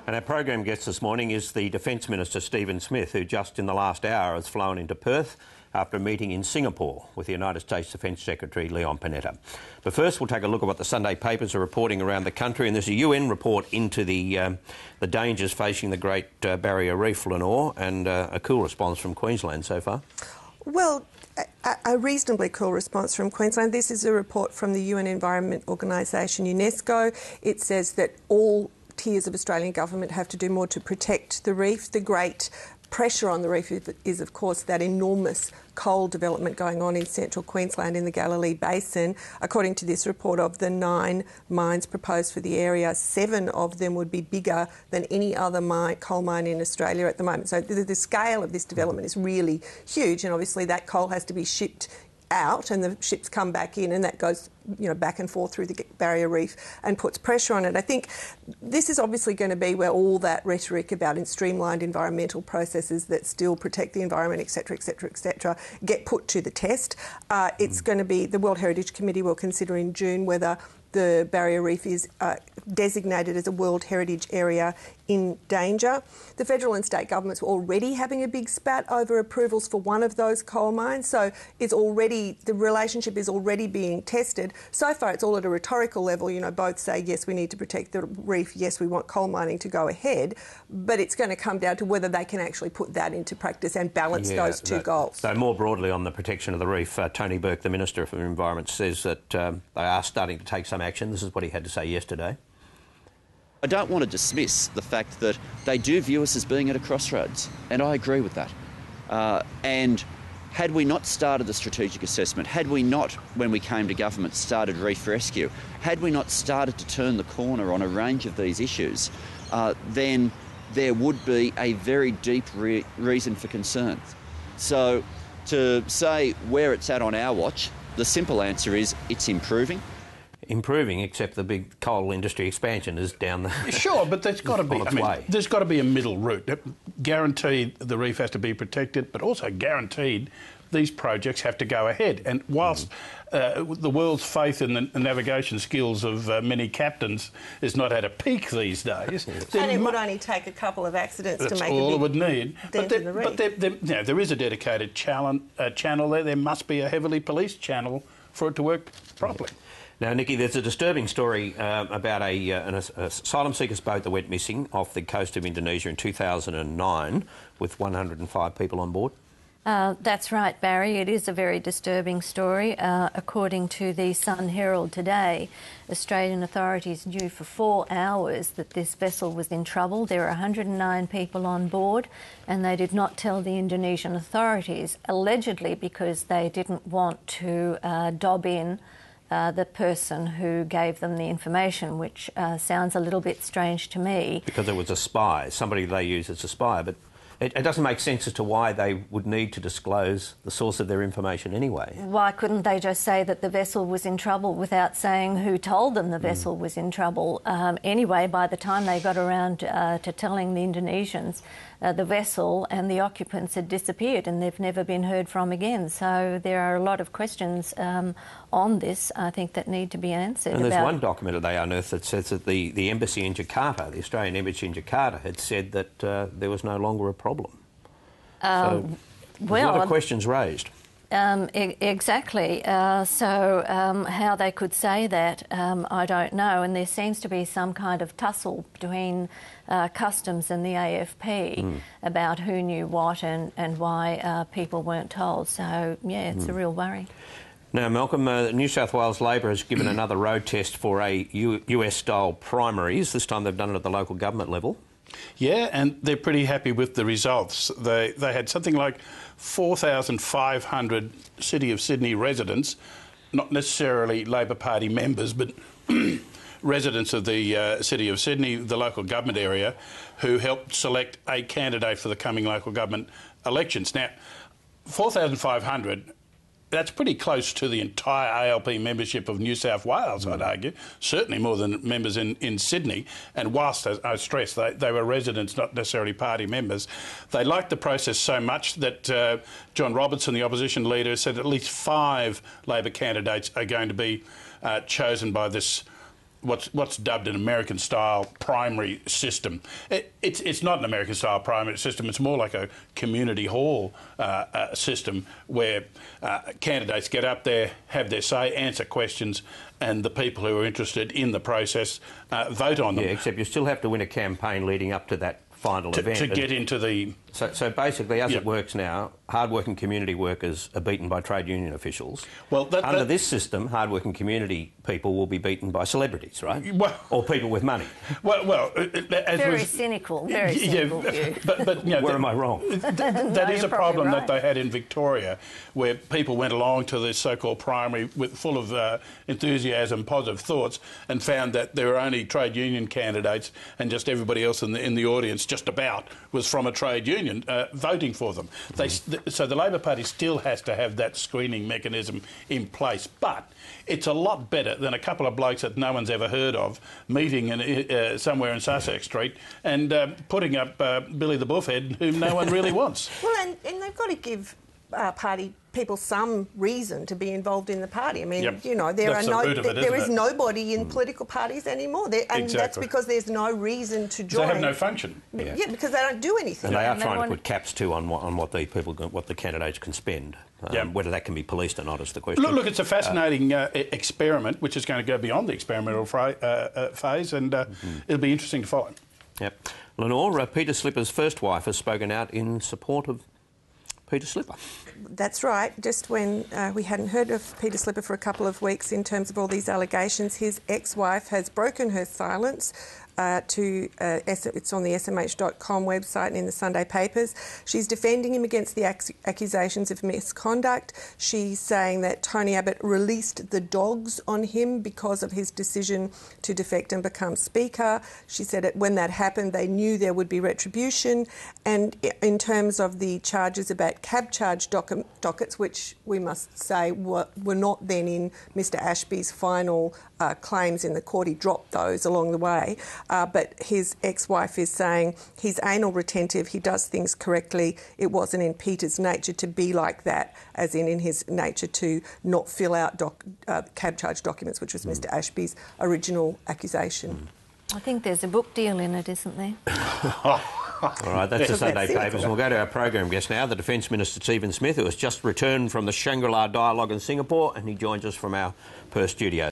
And our program guest this morning is the Defence Minister, Stephen Smith, who just in the last hour has flown into Perth after a meeting in Singapore with the United States Defence Secretary, Leon Panetta. But first, we'll take a look at what the Sunday papers are reporting around the country. And there's a UN report into the dangers facing the Great Barrier Reef, Lenore, and a cool response from Queensland so far. Well, a reasonably cool response from Queensland. This is a report from the UN Environment Organisation, Unesco. It says that all tiers of Australian government have to do more to protect the reef. The great pressure on the reef is, of course, that enormous coal development going on in central Queensland in the Galilee Basin. According to this report, of the 9 mines proposed for the area, 7 of them would be bigger than any other coal mine in Australia at the moment. So the scale of this development is really huge, and obviously that coal has to be shipped out and the ships come back in, and that goes back and forth through the Barrier Reef and puts pressure on it. I think this is obviously going to be where all that rhetoric about streamlined environmental processes that still protect the environment, etc., etc., etc., get put to the test. It's going to be, the World Heritage Committee will consider in June whether the Barrier Reef is designated as a World Heritage Area in danger. The federal and state governments were already having a big spat over approvals for one of those coal mines, so the relationship is already being tested. So far it's all at a rhetorical level, both say yes, we need to protect the reef, yes, we want coal mining to go ahead, but it's going to come down to whether they can actually put that into practice and balance those two goals. So more broadly on the protection of the reef, Tony Burke, the Minister for Environment, says that they are starting to take some action. This is what he had to say yesterday. I don't want to dismiss the fact that they do view us as being at a crossroads, and I agree with that. And had we not started the strategic assessment, had we not, when we came to government, started Reef Rescue, had we not started to turn the corner on a range of these issues, then there would be a very deep reason for concern. So to say where it's at on our watch, the simple answer is it's improving. Improving, except the big coal industry expansion is down the Sure, but there's got to be. There's got to be a middle route. Guaranteed the reef has to be protected, but also guaranteed these projects have to go ahead. And whilst the world's faith in the navigation skills of many captains is not at a peak these days, and it would only take a couple of accidents to make that's all a it would need. But there is a dedicated channel there. There must be a heavily policed channel for it to work properly. Now, Nikki, there's a disturbing story about an asylum seekers boat that went missing off the coast of Indonesia in 2009 with 105 people on board. That's right, Barry. It is a very disturbing story. According to the Sun Herald today, Australian authorities knew for 4 hours that this vessel was in trouble. There were 109 people on board, and they did not tell the Indonesian authorities, allegedly because they didn't want to dob in the person who gave them the information, which sounds a little bit strange to me. Because it was a spy, somebody they use as a spy, but it doesn't make sense as to why they would need to disclose the source of their information anyway. Why couldn't they just say that the vessel was in trouble without saying who told them the vessel was in trouble? Anyway, by the time they got around to telling the Indonesians, the vessel and the occupants had disappeared and they've never been heard from again. So there are a lot of questions on this, I think, that need to be answered. And there's one document that they unearthed that says that the embassy in Jakarta, the Australian embassy in Jakarta, had said that there was no longer a problem. So there's a lot of questions raised. Exactly. So how they could say that, I don't know. And there seems to be some kind of tussle between Customs and the AFP about who knew what and why people weren't told. So, yeah, it's a real worry. Now, Malcolm, New South Wales Labor has given another road test for a US-style primaries. This time they've done it at the local government level. Yeah, and they're pretty happy with the results. They had something like 4,500 City of Sydney residents, not necessarily Labor Party members, but residents of the City of Sydney, the local government area, who helped select a candidate for the coming local government elections. Now, 4,500, that's pretty close to the entire ALP membership of New South Wales, I'd argue. Certainly more than members in Sydney. And whilst, as I stress, they were residents, not necessarily party members, they liked the process so much that John Robertson, the opposition leader, said at least 5 Labor candidates are going to be chosen by this what's dubbed an American-style primary system. It's not an American-style primary system. It's more like a community hall system where candidates get up there, have their say, answer questions, and the people who are interested in the process vote on them. Yeah, except you still have to win a campaign leading up to that final event. To get into the... So basically, as Yep. it works now, hard-working community workers are beaten by trade union officials. Well, Under this system, hard-working community people will be beaten by celebrities, right? Well, or people with money. Well, as Very was, cynical view. but you know, Where am I wrong? That is you're a problem probably that they had in Victoria, where people went along to this so-called primary full of enthusiasm, positive thoughts, and found that there were only trade union candidates, and just everybody else in the audience, just about, was from a trade union voting for them. So the Labor Party still has to have that screening mechanism in place, but it's a lot better than a couple of blokes that no one's ever heard of meeting somewhere in Sussex Street and putting up Billy the Buffhead, whom no one really wants. Well, and they've got to give party people some reason to be involved in the party. I mean, Yep. you know, That's the root of it, there is isn't it? nobody in political parties anymore, and that's Exactly. because there's no reason to join. They have no function. Yeah, because they don't do anything. And they are And they trying to want- put caps too on what the candidates can spend. Yeah. Whether that can be policed or not is the question. Look, it's a fascinating experiment, which is going to go beyond the experimental phase, and it'll be interesting to follow. Yep. Lenore, Peter Slipper's first wife has spoken out in support of Peter Slipper. That's right. Just when we hadn't heard of Peter Slipper for a couple of weeks in terms of all these allegations, his ex-wife has broken her silence. It's on the smh.com website and in the Sunday papers. She's defending him against the accusations of misconduct. She's saying that Tony Abbott released the dogs on him because of his decision to defect and become Speaker. She said that when that happened, they knew there would be retribution. And in terms of the charges about cab charge dockets, which we must say were not then in Mr Ashby's final claims in the court, he dropped those along the way. But his ex-wife is saying he's anal retentive, he does things correctly. It wasn't in Peter's nature to be like that, as in his nature to not fill out cab charge documents, which was Mr Ashby's original accusation. I think there's a book deal in it, isn't there? All right, that's the Sunday papers. And we'll go to our program guest now, the Defence Minister Stephen Smith, who has just returned from the Shangri-La Dialogue in Singapore, and he joins us from our Perth studio.